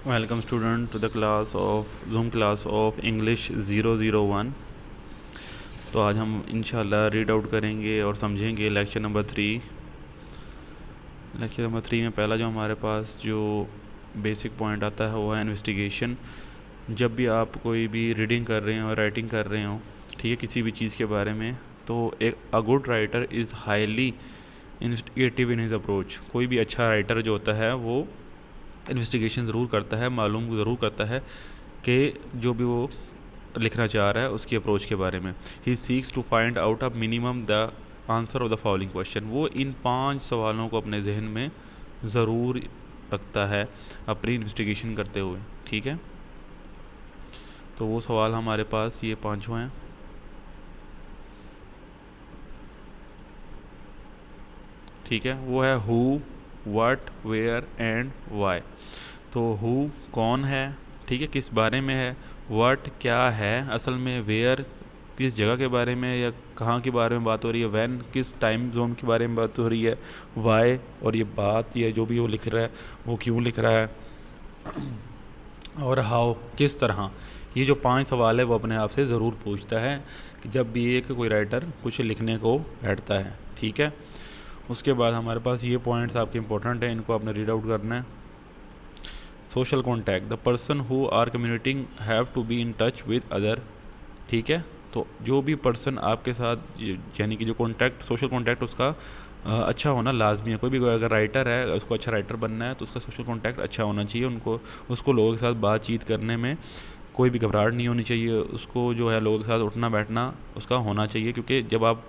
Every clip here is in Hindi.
Welcome student to the class of Zoom class of English 001। तो आज हम इंशाल्लाह रीड आउट करेंगे और समझेंगे लेक्चर नंबर 3। लेक्चर नंबर 3 में पहला जो हमारे पास जो बेसिक पॉइंट आता है वो है इन्वेस्टिगेशन। जब भी आप कोई भी रीडिंग कर रहे हो, राइटिंग कर रहे हो, ठीक है, किसी भी चीज़ के बारे में, तो एक a good writer is highly investigative in his approach. कोई भी अच्छा राइटर जो होता है वो इन्वेस्टिगेशन ज़रूर करता है, मालूम ज़रूर करता है कि जो भी वो लिखना चाह रहा है उसकी अप्रोच के बारे में। He seeks to find out a minimum the answer of the following question. वो इन 5 सवालों को अपने जहन में ज़रूर रखता है अपनी इन्वेस्टिगेशन करते हुए, ठीक है। तो वो सवाल हमारे पास ये 5 हैं। ठीक है, वो है who, what, where and why. तो हु कौन है, ठीक है, किस बारे में है। व्हाट क्या है असल में। वेयर किस जगह के बारे में या कहाँ के बारे में बात हो रही है। व्हेन किस टाइम जोन के बारे में बात हो रही है। वाई और ये बात, ये जो भी वो लिख रहा है वो क्यों लिख रहा है। और हाउ किस तरह। ये जो 5 सवाल है वो अपने आप से ज़रूर पूछता है कि जब भी एक कोई राइटर कुछ लिखने को बैठता है, ठीक है। उसके बाद हमारे पास ये पॉइंट्स आपके इंपॉर्टेंट हैं, इनको आपने रीड आउट करना है। Social contact, the person who are communicating have to be in touch with other, ठीक है। तो जो भी पर्सन आपके साथ, यानी कि जो कॉन्टैक्ट, सोशल कॉन्टैक्ट उसका अच्छा होना लाजमी है। कोई भी अगर राइटर है, उसको अच्छा राइटर बनना है तो उसका सोशल कॉन्टैक्ट अच्छा होना चाहिए। उसको लोगों के साथ बातचीत करने में कोई भी घबराहट नहीं होनी चाहिए। उसको जो है लोगों के साथ उठना बैठना उसका होना चाहिए, क्योंकि जब आप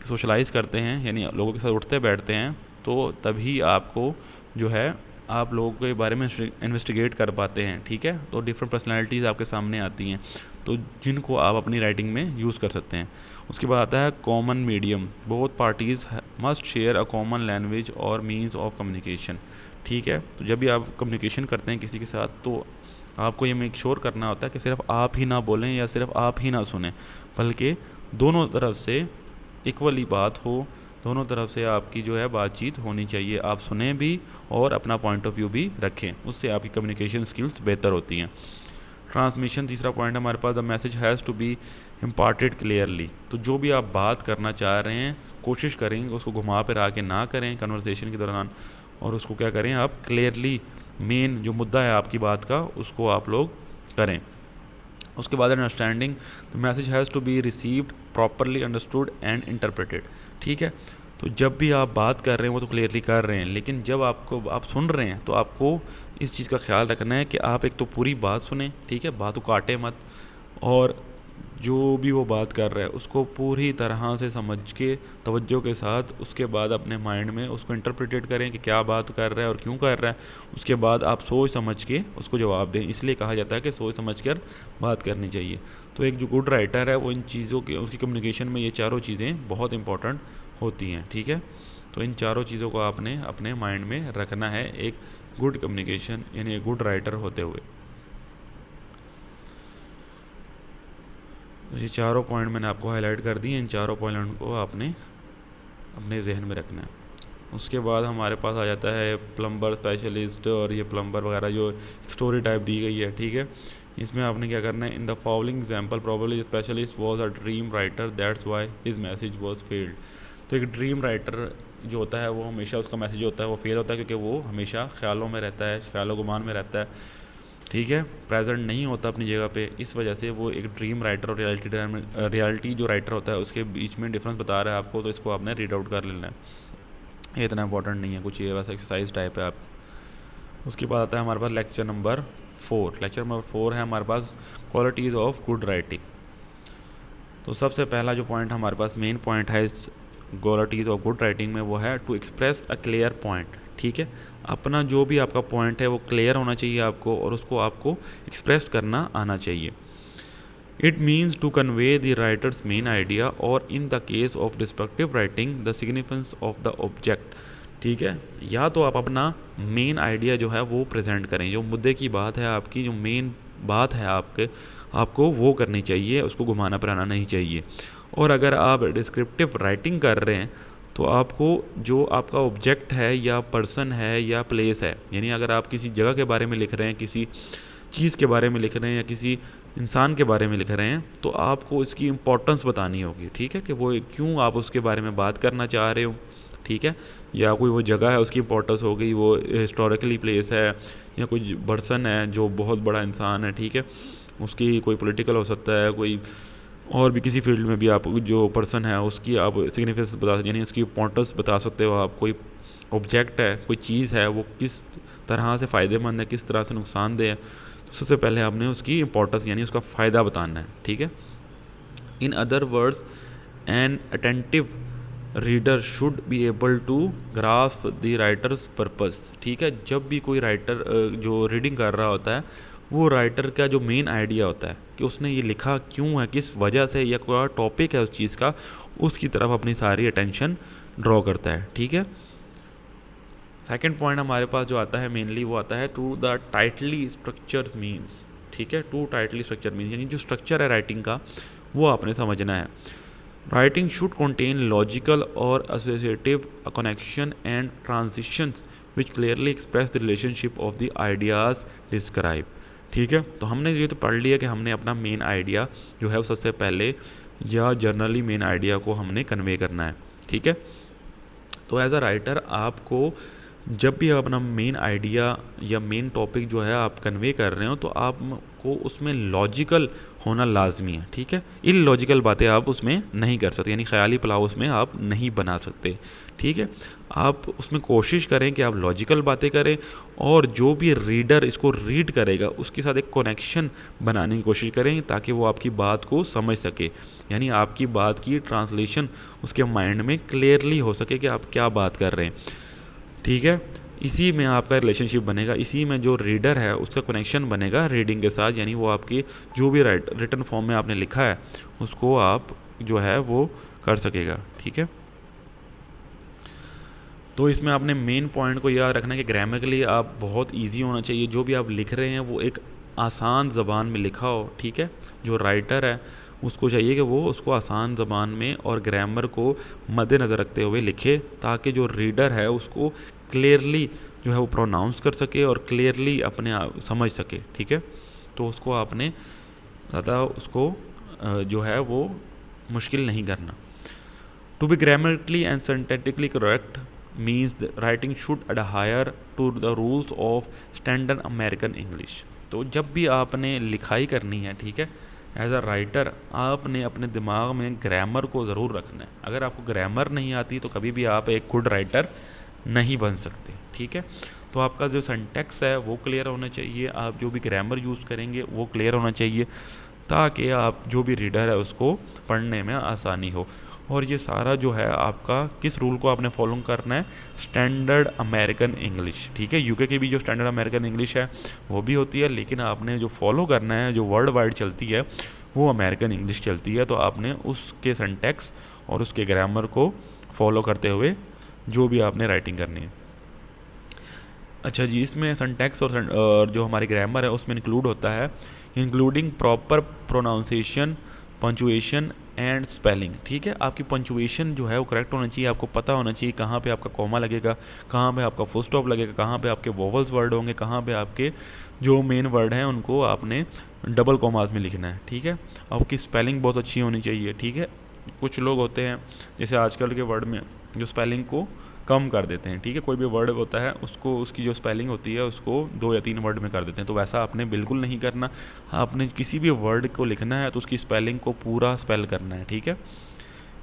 सोशलाइज़ करते हैं यानी लोगों के साथ उठते बैठते हैं तो तभी आपको जो है आप लोगों के बारे में इन्वेस्टिगेट कर पाते हैं, ठीक है। तो डिफरेंट पर्सनैलिटीज़ आपके सामने आती हैं तो जिनको आप अपनी राइटिंग में यूज़ कर सकते हैं। उसके बाद आता है common medium, both parties must share a common language और मीन्स ऑफ कम्युनिकेशन, ठीक है। तो जब भी आप कम्युनिकेशन करते हैं किसी के साथ तो आपको ये मेक श्योर करना होता है कि सिर्फ आप ही ना बोलें या सिर्फ आप ही ना सुने, बल्कि दोनों तरफ से इक्वली बात हो, दोनों तरफ से आपकी जो है बातचीत होनी चाहिए। आप सुने भी और अपना पॉइंट ऑफ व्यू भी रखें, उससे आपकी कम्युनिकेशन स्किल्स बेहतर होती हैं। ट्रांसमिशन, तीसरा पॉइंट हमारे पास, the message has to be imparted clearly. तो जो भी आप बात करना चाह रहे हैं कोशिश करें उसको घुमा फिरा के ना करें कन्वर्सेशन के दौरान, और उसको क्या करें आप क्लियरली, मेन जो मुद्दा है आपकी बात का उसको आप लोग करें। उसके बाद understanding, the message has to be received properly understood and interpreted, ठीक है। तो जब भी आप बात कर रहे हैं वो तो क्लियरली कर रहे हैं, लेकिन जब आप सुन रहे हैं तो आपको इस चीज़ का ख्याल रखना है कि आप एक तो पूरी बात सुने, ठीक है, बात को काटे मत, और जो भी वो बात कर रहा है उसको पूरी तरह से समझ के तवज्जो के साथ उसके बाद अपने माइंड में उसको इंटरप्रेटेड करें कि क्या बात कर रहा है और क्यों कर रहा है। उसके बाद आप सोच समझ के उसको जवाब दें। इसलिए कहा जाता है कि सोच समझ कर बात करनी चाहिए। तो एक जो गुड राइटर है वो इन चीज़ों के, उसकी कम्युनिकेशन में ये चारों चीज़ें बहुत इंपॉर्टेंट होती हैं, ठीक है। तो इन चारों चीज़ों को आपने अपने माइंड में रखना है एक गुड कम्युनिकेशन यानी एक गुड राइटर होते हुए। तो ये चारों पॉइंट मैंने आपको हाईलाइट कर दिए, इन चारों पॉइंट को आपने अपने जहन में रखना है। उसके बाद हमारे पास आ जाता है प्लम्बर स्पेशलिस्ट, और ये प्लम्बर वगैरह जो स्टोरी टाइप दी गई है, ठीक है। इसमें आपने क्या करना है, in the following example probably specialist was a dream writer that's why his message was failed. तो एक ड्रीम राइटर जो होता है वो हमेशा उसका मैसेज होता है वो फेल होता है, क्योंकि वो हमेशा ख्यालों में रहता है, ख्यालों गुमान में रहता है, ठीक है, प्रेजेंट नहीं होता अपनी जगह पे। इस वजह से वो एक ड्रीम राइटर और रियलिटी जो राइटर होता है उसके बीच में डिफरेंस बता रहा है आपको, तो इसको आपने रीड आउट कर लेना है। ये इतना इंपॉर्टेंट नहीं है कुछ, ये बस एक्सरसाइज टाइप है आप। उसके बाद आता है हमारे पास लेक्चर नंबर 4। लेक्चर नंबर 4 है हमारे पास क्वालिटीज़ ऑफ गुड राइटिंग। तो सबसे पहला जो पॉइंट हमारे पास मेन पॉइंट है इस क्वालिटीज़ ऑफ गुड राइटिंग में वो है to express a clear point, ठीक है। अपना जो भी आपका पॉइंट है वो क्लियर होना चाहिए आपको, और उसको आपको एक्सप्रेस करना आना चाहिए। It means to convey the writer's main idea, और in the case of descriptive writing the significance of the object, ठीक है। या तो आप अपना मेन आइडिया जो है वो प्रेजेंट करें, जो मुद्दे की बात है आपकी, जो मेन बात है आपको वो करनी चाहिए, उसको घुमाना फिराना नहीं चाहिए। और अगर आप डिस्क्रिप्टिव राइटिंग कर रहे हैं तो आपको जो आपका ऑब्जेक्ट है या पर्सन है या प्लेस है, यानी अगर आप किसी जगह के बारे में लिख रहे हैं, किसी चीज़ के बारे में लिख रहे हैं या किसी इंसान के बारे में लिख रहे हैं, तो आपको इसकी इम्पोर्टेंस बतानी होगी, ठीक है, कि वो क्यों आप उसके बारे में बात करना चाह रहे हो, ठीक है, या कोई वो जगह है उसकी इम्पोर्टेंस हो गई, वो हिस्टोरिकली प्लेस है, या कोई पर्सन है जो बहुत बड़ा इंसान है, ठीक है, उसकी कोई पॉलिटिकल हो सकता है, कोई और भी किसी फील्ड में भी आप जो पर्सन है उसकी आप सिग्निफिकेंस बता, यानी उसकी इम्पोर्टेंस बता सकते हो आप। कोई ऑब्जेक्ट है, कोई चीज़ है, वो किस तरह से फ़ायदेमंद है, किस तरह से नुकसानदेह है, तो सबसे पहले आपने उसकी इम्पोर्टेंस यानी उसका फ़ायदा बताना है, ठीक है। In other words an attentive reader should be able to grasp the writer's purpose, ठीक है। जब भी कोई राइटर जो रीडिंग कर रहा होता है, वो राइटर का जो मेन आइडिया होता है कि उसने ये लिखा क्यों है, किस वजह से, या कोई टॉपिक है उस चीज़ का, उसकी तरफ अपनी सारी अटेंशन ड्रॉ करता है, ठीक है। सेकंड पॉइंट हमारे पास जो आता है मेनली, वो आता है to the tightly structure means, ठीक है। टू टाइटली स्ट्रक्चर मीन्स यानी जो स्ट्रक्चर है राइटिंग का वो आपने समझना है। राइटिंग शुड कंटेन लॉजिकल और associative connection and transitions which clearly express the relationship of the ideas describe, ठीक है। तो हमने ये तो पढ़ लिया कि हमने अपना मेन आइडिया जो है वो सबसे पहले या जर्नली मेन आइडिया को हमने कन्वे करना है, ठीक है। तो एज अ राइटर आपको जब भी आप अपना मेन आइडिया या मेन टॉपिक जो है आप कन्वे कर रहे हो, तो आपको उसमें लॉजिकल होना लाजमी है, ठीक है। इलॉजिकल बातें आप उसमें नहीं कर सकते, यानी ख्याली पुलाव उसमें आप नहीं बना सकते, ठीक है। आप उसमें कोशिश करें कि आप लॉजिकल बातें करें, और जो भी रीडर इसको रीड करेगा उसके साथ एक कनेक्शन बनाने की कोशिश करें, ताकि वो आपकी बात को समझ सके, यानी आपकी बात की ट्रांसलेशन उसके माइंड में क्लियरली हो सके कि आप क्या बात कर रहे हैं, ठीक है। इसी में आपका रिलेशनशिप बनेगा, इसी में जो रीडर है उसका कनेक्शन बनेगा रीडिंग के साथ, यानी वो आपकी जो भी रिटन फॉर्म में आपने लिखा है उसको आप जो है वो कर सकेगा, ठीक है। तो इसमें आपने मेन पॉइंट को याद रखना है कि ग्रामेटिकली आप बहुत इजी होना चाहिए, जो भी आप लिख रहे हैं वो एक आसान ज़बान में लिखा हो, ठीक है। जो राइटर है उसको चाहिए कि वो उसको आसान ज़बान में और ग्रामर को मद्देनज़र रखते हुए लिखे, ताकि जो रीडर है उसको क्लियरली जो है वो प्रोनाउंस कर सके और क्लियरली अपने आप समझ सके, ठीक है। तो उसको आपने ज़्यादा उसको जो है वो मुश्किल नहीं करना। To be grammatically and syntactically correct means the writing should adhere to the rules of standard American English. तो जब भी आपने लिखाई करनी है, ठीक है, एज अ राइटर आपने अपने दिमाग में ग्रामर को ज़रूर रखना है। अगर आपको ग्रामर नहीं आती तो कभी भी आप एक गुड राइटर नहीं बन सकते, ठीक है। तो आपका जो सिंटैक्स है वो क्लियर होना चाहिए, आप जो भी ग्रामर यूज़ करेंगे वो क्लियर होना चाहिए, ताकि आप जो भी रीडर है उसको पढ़ने में आसानी हो। और ये सारा जो है आपका किस रूल को आपने फॉलो करना है, स्टैंडर्ड अमेरिकन इंग्लिश, ठीक है। यूके की भी जो स्टैंडर्ड अमेरिकन इंग्लिश है वो भी होती है, लेकिन आपने जो फॉलो करना है, जो वर्ल्ड वाइड चलती है वो अमेरिकन इंग्लिश चलती है। तो आपने उसके सिंटैक्स और उसके ग्रामर को फॉलो करते हुए जो भी आपने राइटिंग करनी है। अच्छा जी, इसमें सिंटैक्स और जो हमारी ग्रामर है उसमें इंक्लूड होता है including proper pronunciation, punctuation and spelling, ठीक है। आपकी पंचुएशन जो है वो करेक्ट होना चाहिए, आपको पता होना चाहिए कहाँ पे आपका कॉमा लगेगा, कहाँ पे आपका फुल स्टॉप लगेगा, कहाँ पे आपके वोवल्स वर्ड होंगे, कहाँ पे आपके जो मेन वर्ड हैं उनको आपने डबल कॉमास में लिखना है, ठीक है। आपकी स्पेलिंग बहुत अच्छी होनी चाहिए, ठीक है। कुछ लोग होते हैं जैसे आजकल के वर्ड में जो स्पेलिंग को कम कर देते हैं, ठीक है। कोई भी वर्ड होता है उसको उसकी जो स्पेलिंग होती है उसको 2 या 3 वर्ड में कर देते हैं, तो वैसा आपने बिल्कुल नहीं करना। आपने किसी भी वर्ड को लिखना है तो उसकी स्पेलिंग को पूरा स्पेल करना है, ठीक है।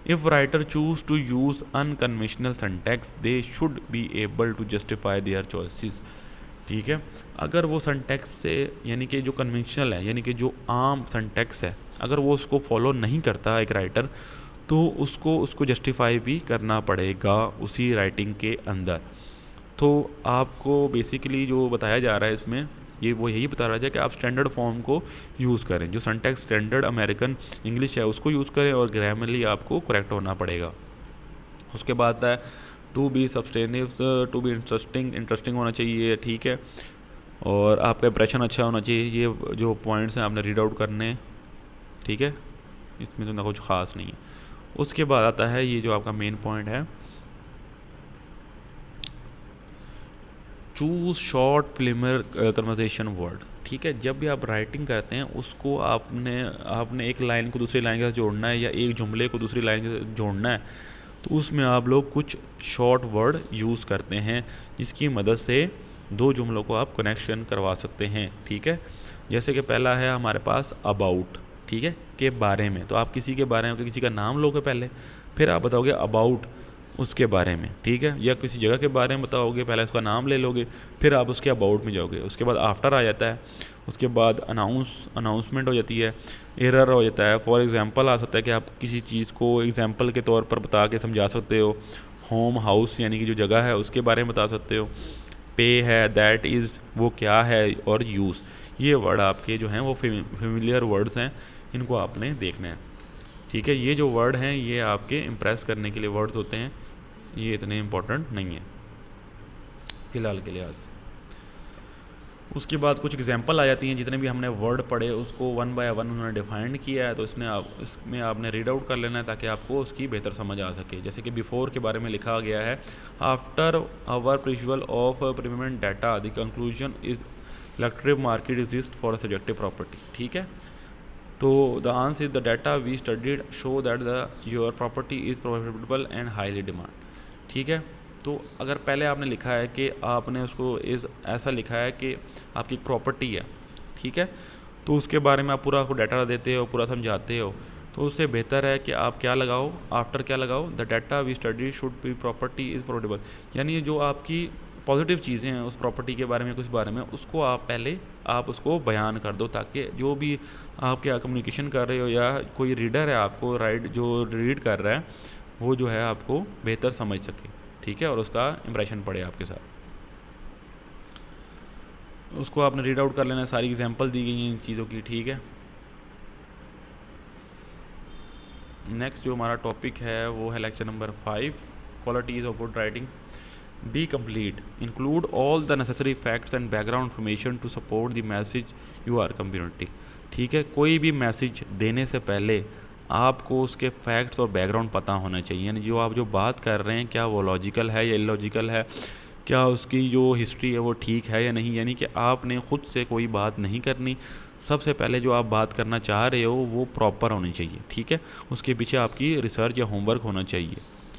If writer choose to use unconventional syntax they should be able to justify their choices, ठीक है। अगर वो सिंटैक्स से यानी कि जो कन्वेंशनल है, यानी कि जो आम सिंटैक्स है, अगर वो उसको फॉलो नहीं करता एक राइटर, तो उसको जस्टिफाई भी करना पड़ेगा उसी राइटिंग के अंदर। तो आपको बेसिकली जो बताया जा रहा है इसमें ये वो यही बता रहा है कि आप स्टैंडर्ड फॉर्म को यूज़ करें, जो सिंटैक्स स्टैंडर्ड अमेरिकन इंग्लिश है उसको यूज़ करें, और ग्रामरली आपको करेक्ट होना पड़ेगा। उसके बाद है to be substantive, to be interesting होना चाहिए, ठीक है। और आपका इंप्रेशन अच्छा होना चाहिए। ये जो पॉइंट्स हैं आपने रीड आउट करने, ठीक है, इसमें तो ना कुछ ख़ास नहीं है। उसके बाद आता है ये जो आपका मेन पॉइंट है choose short preliminary conversation word. ठीक है, जब भी आप राइटिंग करते हैं उसको आपने एक लाइन को दूसरी लाइन के साथ जोड़ना है या एक जुमले को दूसरी लाइन के साथ जोड़ना है, तो उसमें आप लोग कुछ शॉर्ट वर्ड यूज़ करते हैं जिसकी मदद से दो जुमलों को आप कनेक्शन करवा सकते हैं। ठीक है, जैसे कि पहला है हमारे पास अबाउट, ठीक है, के बारे में। तो आप किसी के बारे में किसी का नाम लोगे पहले, फिर आप बताओगे अबाउट उसके बारे में। ठीक है, या किसी जगह के बारे में बताओगे, पहले उसका नाम ले लोगे, फिर आप उसके अबाउट में जाओगे। उसके बाद आफ्टर आ जाता है, उसके बाद अनाउंसमेंट हो जाती है, एरर हो जाता है। फॉर एग्जांपल आ सकता है कि आप किसी चीज़ को एग्जांपल के तौर पर बता के समझा सकते हो। होम हाउस यानी कि जो जगह है उसके बारे में बता सकते हो। पे है, दैट इज़ वो क्या है, और यूज़, ये वर्ड आपके जो हैं वो फेमिलियर वर्ड्स हैं, इनको आपने देखना है। ठीक है, ये जो वर्ड हैं ये आपके इम्प्रेस करने के लिए वर्ड्स होते हैं, ये इतने इम्पोर्टेंट नहीं है फ़िलहाल के लिहाज। उसके बाद कुछ एग्जांपल आ जाती हैं, जितने भी हमने वर्ड पढ़े उसको वन बाय वन उन्होंने डिफाइंड किया है, तो इसमें आपने रीड आउट कर लेना है ताकि आपको उसकी बेहतर समझ आ सके। जैसे कि बिफोर के बारे में लिखा गया है, after our perusal of preeminent data the conclusion is electric market exist for subjective property. ठीक है, तो the answer is the data we studied show that the your property is profitable and highly demand. ठीक है, तो अगर पहले आपने लिखा है कि आपने उसको ऐसा लिखा है कि आपकी एक प्रॉपर्टी है, ठीक है, तो उसके बारे में आप पूरा आपको डाटा देते हो, पूरा समझाते हो, तो उससे बेहतर है कि आप क्या लगाओ, आफ्टर क्या लगाओ, the data we study should be property is profitable. यानी जो आपकी पॉजिटिव चीज़ें हैं उस प्रॉपर्टी के बारे में, कुछ बारे में, उसको आप पहले आप उसको बयान कर दो, ताकि जो भी आप क्या कम्युनिकेशन कर रहे हो या कोई रीडर है आपको जो रीड कर रहा है वो जो है आपको बेहतर समझ सके। ठीक है, और उसका इंप्रेशन पड़े आपके साथ। उसको आपने रीड आउट कर लेना है, सारी एग्जांपल दी गई हैं इन चीज़ों की। ठीक है, नेक्स्ट जो हमारा टॉपिक है वो है lecture number 5, qualities of good writing. Be complete, include all the necessary facts and background information to support the message you are communicating. ठीक है, कोई भी मैसेज देने से पहले आपको उसके फैक्ट्स और बैकग्राउंड पता होना चाहिए, यानी जो आप बात कर रहे हैं क्या वो लॉजिकल है या इलॉजिकल है, क्या उसकी जो हिस्ट्री है वो ठीक है या नहीं। यानी कि आपने ख़ुद से कोई बात नहीं करनी, सबसे पहले जो आप बात करना चाह रहे हो वो प्रॉपर होनी चाहिए। ठीक है, उसके पीछे आपकी रिसर्च या होमवर्क होना चाहिए।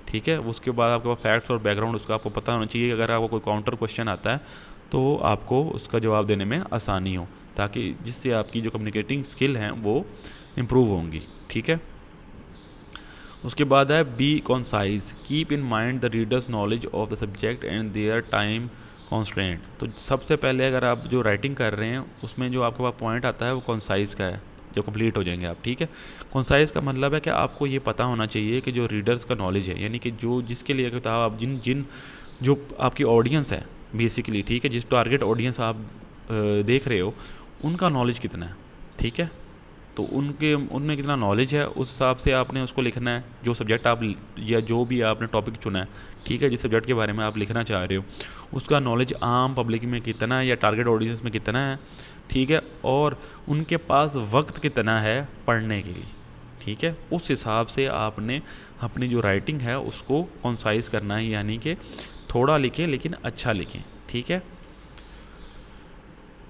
ठीक है, उसके बाद आपके पास फैक्ट्स और बैकग्राउंड उसका आपको पता होना चाहिए। अगर आपको कोई काउंटर क्वेश्चन आता है तो आपको उसका जवाब देने में आसानी हो, ताकि जिससे आपकी जो कम्युनिकेटिंग स्किल हैं वो इम्प्रूव होंगी। ठीक है, उसके बाद है be concise, keep in mind the reader's knowledge of the subject and their time constraint. तो सबसे पहले अगर आप जो राइटिंग कर रहे हैं उसमें जो आपके पास पॉइंट आता है वो कॉन्साइज का है, जो कंप्लीट हो जाएंगे आप। ठीक है, कॉन्साइज का मतलब है कि आपको ये पता होना चाहिए कि जो रीडर्स का नॉलेज है, यानी कि जो जिसके लिए किताब आप जो आपकी ऑडियंस है बेसिकली, ठीक है, जिस टारगेट ऑडियंस आप देख रहे हो उनका नॉलेज कितना है। ठीक है, तो उनमें कितना नॉलेज है उस हिसाब से आपने उसको लिखना है। जो सब्जेक्ट आप या जो भी आपने टॉपिक चुना है, ठीक है, जिस सब्जेक्ट के बारे में आप लिखना चाह रहे हो उसका नॉलेज आम पब्लिक में कितना है या टारगेट ऑडियंस में कितना है। ठीक है, और उनके पास वक्त कितना है पढ़ने के लिए। ठीक है, उस हिसाब से आपने अपनी जो राइटिंग है उसको कॉन्साइज करना है, यानी कि थोड़ा लिखें लेकिन अच्छा लिखें। ठीक है,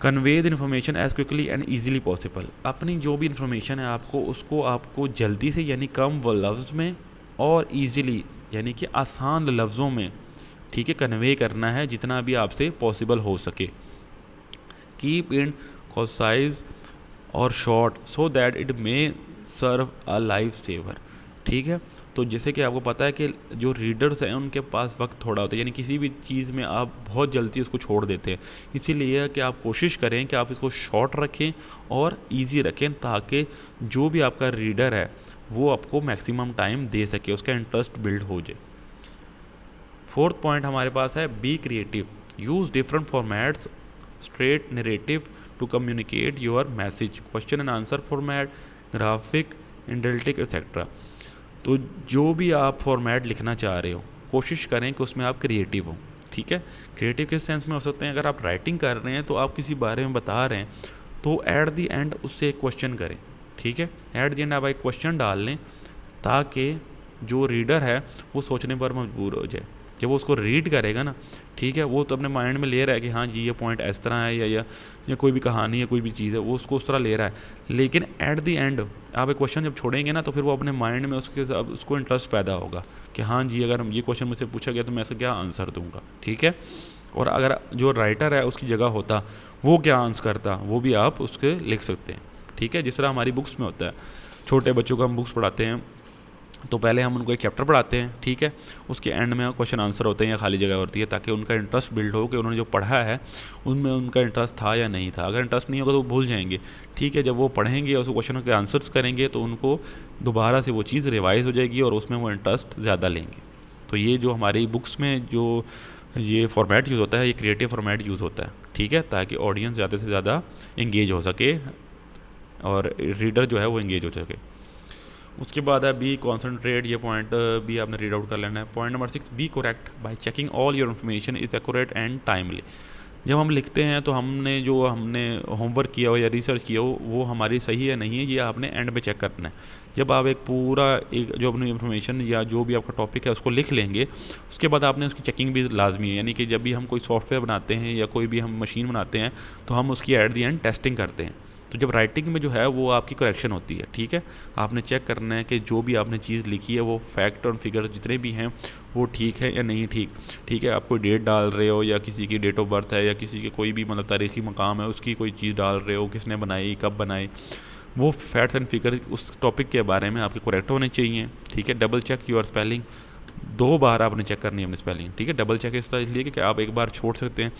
convey the information as quickly and easily possible. अपनी जो भी इन्फॉर्मेशन है उसको आपको जल्दी से, यानी कम लफ्ज़ में और ईजिली यानी कि आसान लफ्ज़ों में, ठीक है, कन्वे करना है जितना भी आपसे पॉसिबल हो सके। कीप इन कॉन्साइज और short so that it may serve a life saver. ठीक है, तो जैसे कि आपको पता है कि जो रीडर्स हैं उनके पास वक्त थोड़ा होता है, यानी किसी भी चीज़ में आप बहुत जल्दी उसको छोड़ देते हैं। इसीलिए कि आप कोशिश करें कि आप इसको शॉर्ट रखें और इजी रखें, ताकि जो भी आपका रीडर है वो आपको मैक्सिमम टाइम दे सके, उसका इंटरेस्ट बिल्ड हो जाए। फोर्थ पॉइंट हमारे पास है be creative, use different formats, straight narrative to communicate your message, question and answer format, graphic, इंडल्टिक एक्सेट्रा। तो जो भी आप फॉर्मेट लिखना चाह रहे हो कोशिश करें कि उसमें आप क्रिएटिव हो। ठीक है, क्रिएटिव किस सेंस में हो सकते हैं, अगर आप राइटिंग कर रहे हैं तो आप किसी बारे में बता रहे हैं तो एट द एंड उससे एक क्वेश्चन करें। ठीक है, एट द एंड आप एक क्वेश्चन डाल लें ताकि जो रीडर है वो सोचने पर मजबूर हो जाए। जब वो उसको रीड करेगा ना, ठीक है, वो तो अपने माइंड में ले रहा है कि हाँ जी ये पॉइंट इस तरह है, या कोई भी कहानी है, कोई भी चीज़ है, वो उसको उस तरह ले रहा है। लेकिन एट द एंड आप एक क्वेश्चन जब छोड़ेंगे ना, तो फिर वो अपने माइंड में उसको इंटरेस्ट पैदा होगा कि हाँ जी अगर ये क्वेश्चन मुझसे पूछा गया तो मैं इसका क्या आंसर दूंगा। ठीक है, और अगर जो राइटर है उसकी जगह होता, वो क्या आंसर करता, वो भी आप उसके लिख सकते हैं। ठीक है, जिस तरह हमारी बुक्स में होता है, छोटे बच्चों को हम बुक्स पढ़ाते हैं तो पहले हम उनको एक चैप्टर पढ़ाते हैं, ठीक है, उसके एंड में क्वेश्चन आंसर होते हैं या खाली जगह होती है, ताकि उनका इंटरेस्ट बिल्ड हो कि उन्होंने जो पढ़ा है उनमें उनका इंटरेस्ट था या नहीं था। अगर इंटरेस्ट नहीं होगा तो वो भूल जाएंगे। ठीक है, जब वो पढ़ेंगे और उस क्वेश्चन के आंसर्स करेंगे तो उनको दोबारा से वो चीज़ रिवाइज हो जाएगी और उसमें वो इंटरेस्ट ज़्यादा लेंगे। तो ये जो हमारी बुक्स में जो ये फॉर्मेट यूज़ होता है, ये क्रिएटिव फॉर्मेट यूज़ होता है। ठीक है, ताकि ऑडियंस ज़्यादा से ज़्यादा इंगेज हो सके और रीडर जो है वो इंगेज हो सके। उसके बाद है बी कॉन्सनट्रेट, ये पॉइंट भी आपने रीड आउट कर लेना है। Point number 6, be correct by checking all your information is accurate and timely. जब हम लिखते हैं तो हमने होमवर्क किया हो या रिसर्च किया हो वो हमारी सही है नहीं है, ये आपने एंड में चेक करना है। जब आप एक जो अपनी इन्फॉर्मेशन या जो भी आपका टॉपिक है उसको लिख लेंगे, उसके बाद आपने उसकी चेकिंग भी लाजमी है। यानी कि जब भी हम कोई सॉफ्टवेयर बनाते हैं या कोई भी हम मशीन बनाते हैं तो हम उसकी एट दी एंड टेस्टिंग करते हैं। तो जब राइटिंग में जो है वो आपकी करेक्शन होती है। ठीक है, आपने चेक करना है कि जो भी आपने चीज़ लिखी है वो फैक्ट और फिगर जितने भी हैं वो ठीक है या नहीं ठीक। ठीक है, आप कोई डेट डाल रहे हो या किसी की डेट ऑफ बर्थ है या किसी के कोई भी मतलब तारीख़ी मकाम है उसकी कोई चीज़ डाल रहे हो, किसने बनाई, कब बनाई, वो फैक्ट्स एंड फिगर उस टॉपिक के बारे में आपके करेक्ट होने चाहिए। ठीक है, डबल चेक योर स्पेलिंग, 2 बार आपने चेक करनी है अपनी स्पेलिंग। ठीक है, डबल चेक इस तरह इसलिए कि आप एक बार छोड़ सकते हैं,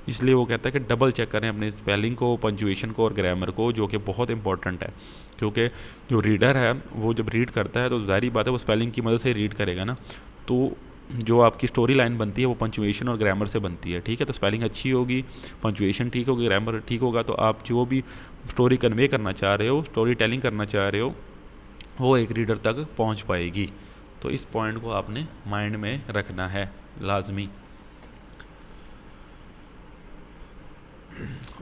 इसलिए वो कहता है कि डबल चेक करें अपने स्पेलिंग को, पंचुएशन को और ग्रामर को, जो कि बहुत इंपॉर्टेंट है। क्योंकि जो रीडर है वो जब रीड करता है तो ज़ाहिर बात है वो स्पेलिंग की मदद से रीड करेगा ना, तो जो आपकी स्टोरी लाइन बनती है वो पंचुएशन और ग्रामर से बनती है। ठीक है, तो स्पेलिंग अच्छी होगी, पंचुएशन ठीक होगी, ग्रामर ठीक होगा, तो आप जो भी स्टोरी कन्वे करना चाह रहे हो, स्टोरी टेलिंग करना चाह रहे हो, वो एक रीडर तक पहुंच पाएगी। तो इस पॉइंट को आपने माइंड में रखना है लाजमी।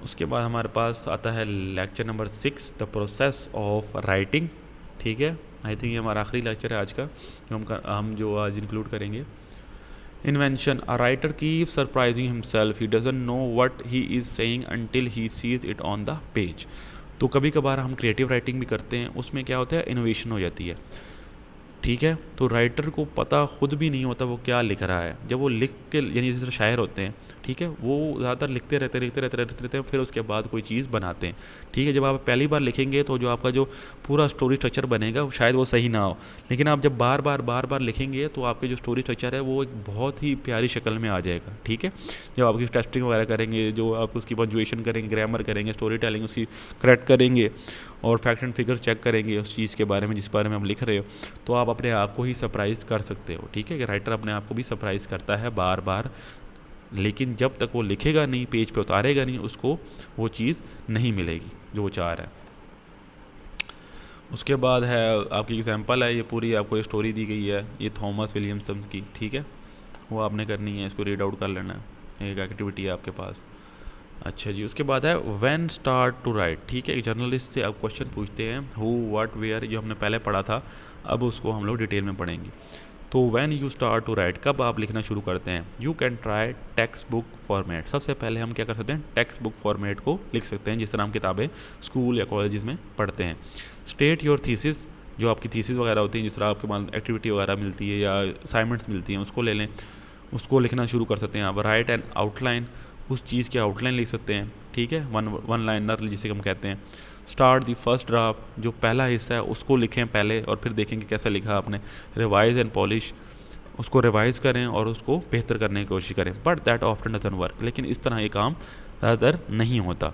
उसके बाद हमारे पास आता है lecture number 6, the process of writing. ठीक है, आई थिंक ये हमारा आखिरी लेक्चर है आज का, जो आज इंक्लूड करेंगे। Invention, a writer keep surprising himself, he doesn't know what he is saying until he sees it on the page. तो कभी कभार हम क्रिएटिव राइटिंग भी करते हैं, उसमें क्या होता है, इनोवेशन हो जाती है। ठीक है, तो राइटर को पता खुद भी नहीं होता वो क्या लिख रहा है। जब वो लिख के, यानी जैसे शायर होते हैं, ठीक है, वो ज़्यादातर लिखते रहते हैं, फिर उसके बाद कोई चीज़ बनाते हैं। ठीक है, जब आप पहली बार लिखेंगे तो जो आपका जो पूरा स्टोरी स्ट्रक्चर बनेगा शायद वो सही ना हो, लेकिन आप जब बार बार लिखेंगे तो आपके जो स्टोरी स्ट्रक्चर है वो एक बहुत ही प्यारी शक्ल में आ जाएगा। ठीक है, जब आपकी टेस्टिंग वगैरह करेंगे, जो आप उसकी पंचुएशन करेंगे, ग्रामर करेंगे, स्टोरी टेलिंग उसकी करेक्ट करेंगे और फैक्ट एंड फिगर्स चेक करेंगे उस चीज़ के बारे में जिस बारे में हम लिख रहे हो, तो आप अपने आप को ही सरप्राइज़ कर सकते हो। ठीक है, कि राइटर अपने आप को भी सरप्राइज़ करता है बार बार, लेकिन जब तक वो लिखेगा नहीं, पेज पे उतारेगा नहीं, उसको वो चीज़ नहीं मिलेगी जो वो चाह रहा है। उसके बाद है आपकी एग्जांपल है, ये पूरी आपको स्टोरी दी गई है, ये थॉमस विलियमसन की। ठीक है, वो आपने करनी है, इसको रीड आउट कर लेना है, एक एक्टिविटी है आपके पास। अच्छा जी, उसके बाद है व्हेन स्टार्ट टू राइट। ठीक है, एक जर्नलिस्ट से आप क्वेश्चन पूछते हैं, हु व्हाट वेयर, जो हमने पहले पढ़ा था, अब उसको हम लोग डिटेल में पढ़ेंगे। तो when you start to write, कब आप लिखना शुरू करते हैं। You can try text book format. सबसे पहले हम क्या कर सकते हैं, टेक्स्ट बुक फॉर्मेट को लिख सकते हैं, जिस तरह हम किताबें स्कूल या कॉलेजेस में पढ़ते हैं। स्टेट योर थीसिस, जो आपकी थीसिस वगैरह होती हैं, जिस तरह आपके पास एक्टिविटी वगैरह मिलती है या असाइनमेंट्स मिलती हैं, उसको ले लें, उसको लिखना शुरू कर सकते हैं आप। राइट एंड आउटलाइन, उस चीज़ की आउटलाइन लिख सकते हैं। ठीक है, वन लाइनर जिसे हम कहते हैं। स्टार्ट दी फर्स्ट ड्राफ्ट, जो पहला हिस्सा है उसको लिखें पहले और फिर देखेंगे कैसा लिखा आपने। रिवाइज एंड पॉलिश, उसको रिवाइज़ करें और उसको बेहतर करने की कोशिश करें। But that often doesn't work, लेकिन इस तरह ये काम ज़्यादातर नहीं होता।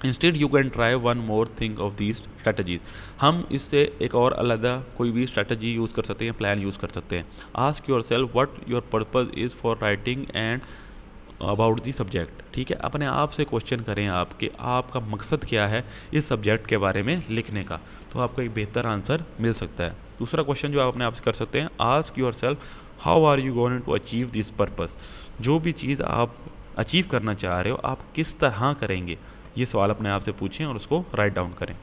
Instead you can try one more thing of these strategies, हम इससे एक और अलग कोई भी स्ट्रैटेजी यूज़ कर सकते हैं, प्लान यूज़ कर सकते हैं। Ask your self what your purpose is for writing and about the subject. ठीक है, अपने आप से क्वेश्चन करें आप कि आपका मकसद क्या है इस सब्जेक्ट के बारे में लिखने का, तो आपको एक बेहतर आंसर मिल सकता है। दूसरा क्वेश्चन जो आप अपने आप से कर सकते हैं, ask yourself how are you going to achieve this purpose, जो भी चीज़ आप अचीव करना चाह रहे हो आप किस तरह करेंगे, ये सवाल अपने आप से पूछें और उसको राइट डाउन करें।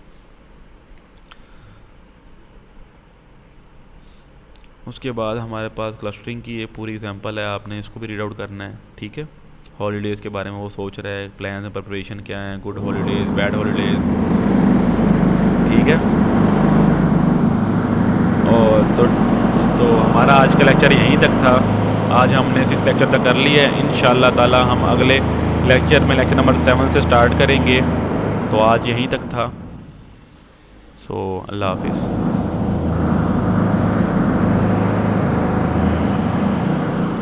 उसके बाद हमारे पास क्लस्टरिंग की ये पूरी एग्जांपल है, आपने इसको भी रीड आउट करना है, ठीक है। हॉलीडेज़ के बारे में वो सोच रहा है, प्लान एंड प्रिपरेशन क्या है, गुड हॉलीडेज़, बैड हॉलीडेज़, ठीक है। और तो हमारा आज का लेक्चर यहीं तक था। आज हमने 6 लेक्चर तक कर लिया है। इंशाअल्लाह ताला हम अगले लेक्चर में लेक्चर नंबर 7 से स्टार्ट करेंगे। तो आज यहीं तक था। सो अल्लाह हाफिज़।